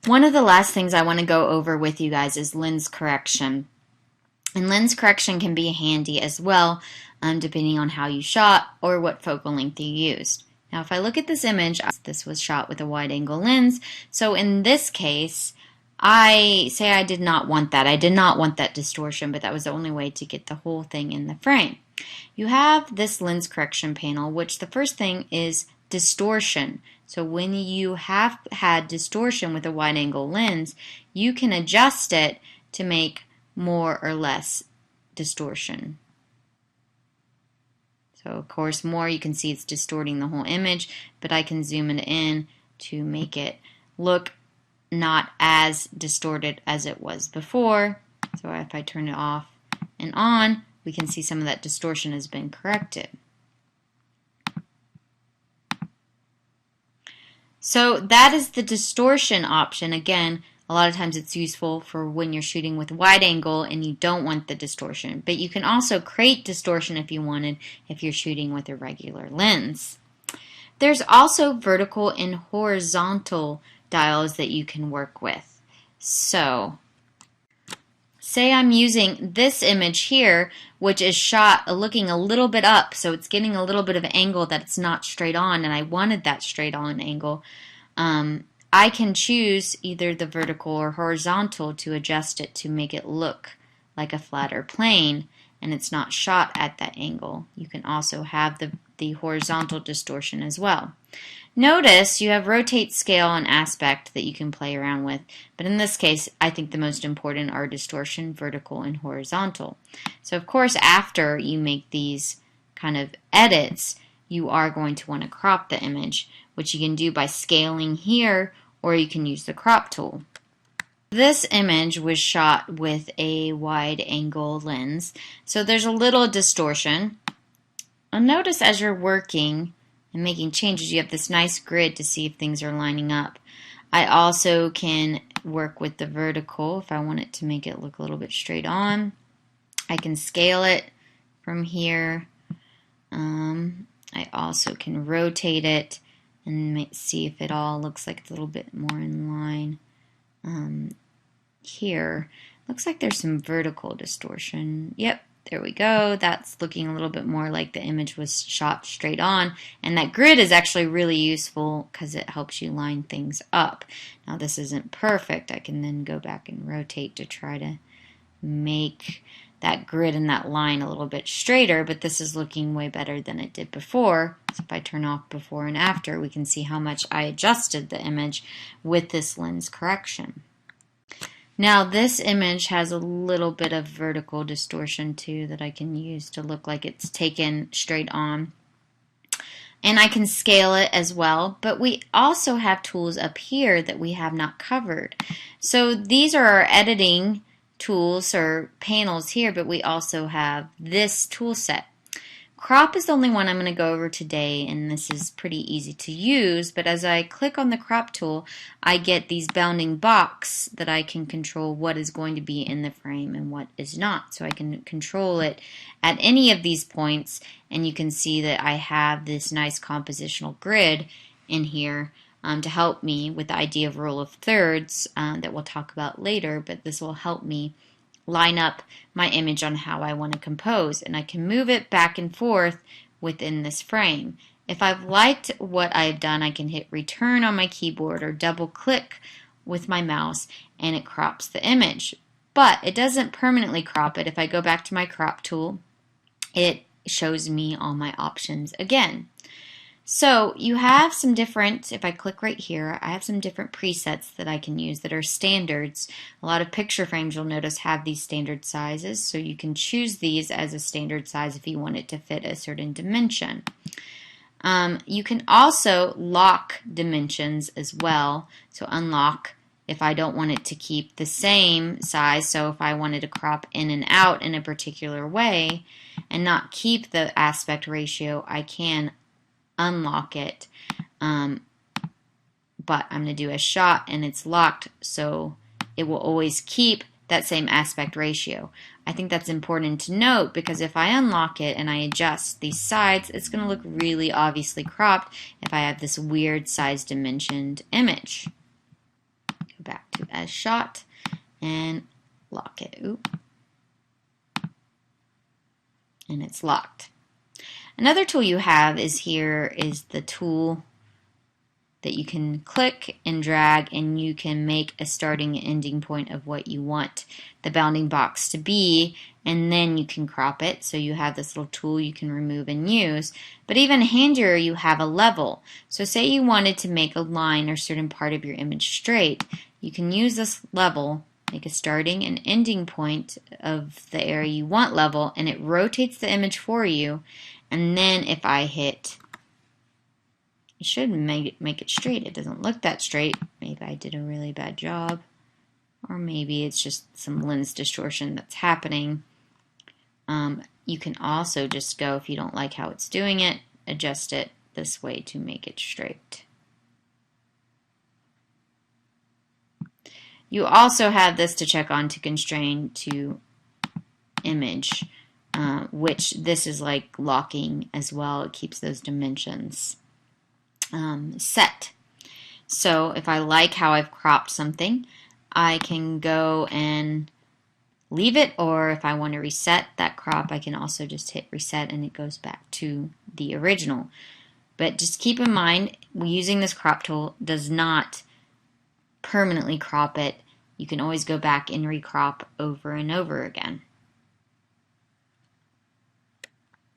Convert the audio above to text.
One of the last things I want to go over with you guys is lens correction. And lens correction can be handy as well, depending on how you shot or what focal length you used. Now if I look at this image, this was shot with a wide angle lens. So in this case, I did not want that. I did not want that distortion, but that was the only way to get the whole thing in the frame. You have this lens correction panel, which the first thing is distortion. So when you have had distortion with a wide angle lens, you can adjust it to make more or less distortion. So of course more, you can see it's distorting the whole image, but I can zoom it in to make it look not as distorted as it was before. So if I turn it off and on, we can see some of that distortion has been corrected. So that is the distortion option. Again, a lot of times it's useful for when you're shooting with wide angle and you don't want the distortion. But you can also create distortion if you wanted, if you're shooting with a regular lens. There's also vertical and horizontal dials that you can work with. So say I'm using this image here, which is shot looking a little bit up, so it's getting a little bit of angle that it's not straight on, and I wanted that straight on angle. I can choose either the vertical or horizontal to adjust it to make it look like a flatter plane, and it's not shot at that angle. You can also have the horizontal distortion as well. Notice you have rotate, scale, and aspect that you can play around with, but in this case I think the most important are distortion, vertical, and horizontal. So of course after you make these kind of edits, you are going to want to crop the image, which you can do by scaling here, or you can use the crop tool. This image was shot with a wide angle lens, so there's a little distortion. And notice as you're working and making changes, you have this nice grid to see if things are lining up. I also can work with the vertical if I want it to make it look a little bit straight on. I can scale it from here. I also can rotate it and see if it all looks like it's a little bit more in line. Here, looks like there's some vertical distortion. Yep, there we go. That's looking a little bit more like the image was shot straight on. And that grid is actually really useful because it helps you line things up. Now this isn't perfect. I can then go back and rotate to try to make that grid and that line a little bit straighter, but this is looking way better than it did before. So if I turn off before and after, we can see how much I adjusted the image with this lens correction. Now this image has a little bit of vertical distortion too that I can use to look like it's taken straight on. And I can scale it as well, but we also have tools up here that we have not covered. So these are our editing tools or panels here, but we also have this tool set. Crop is the only one I'm going to go over today, and this is pretty easy to use, but as I click on the crop tool, I get these bounding box that I can control what is going to be in the frame and what is not. So I can control it at any of these points, and you can see that I have this nice compositional grid in here to help me with the idea of rule of thirds that we'll talk about later, but this will help me line up my image on how I want to compose, and I can move it back and forth within this frame. If I've liked what I've done, I can hit return on my keyboard or double click with my mouse and it crops the image. But it doesn't permanently crop it. If I go back to my crop tool, it shows me all my options again. So you have some different, if I click right here, I have some different presets that I can use that are standards. A lot of picture frames, you'll notice, have these standard sizes, so you can choose these as a standard size if you want it to fit a certain dimension. You can also lock dimensions as well, so unlock if I don't want it to keep the same size. So if I wanted to crop in and out in a particular way and not keep the aspect ratio, I can unlock it, but I'm going to do a shot and it's locked, so it will always keep that same aspect ratio. I think that's important to note because if I unlock it and I adjust these sides, it's going to look really obviously cropped if I have this weird size dimensioned image. Go back. to as shot and lock it. Oop. And it's locked. Another tool you have is the tool that you can click and drag, and you can make a starting and ending point of what you want the bounding box to be, and then you can crop it. So you have this little tool you can remove and use. But even handier, you have a level. So say you wanted to make a line or certain part of your image straight, you can use this level, make a starting and ending point of the area you want level, and it rotates the image for you. And then if I hit, it should make it straight. It doesn't look that straight. Maybe I did a really bad job. Or maybe it's just some lens distortion that's happening. You can also just go, if you don't like how it's doing it, adjust it this way to make it straight. You also have this to check on to constrain to image, which this is like locking as well. It keeps those dimensions set. So if I like how I've cropped something, I can go and leave it, or if I want to reset that crop, I can also just hit reset and it goes back to the original. But just keep in mind, using this crop tool does not permanently crop it. You can always go back and recrop over and over again.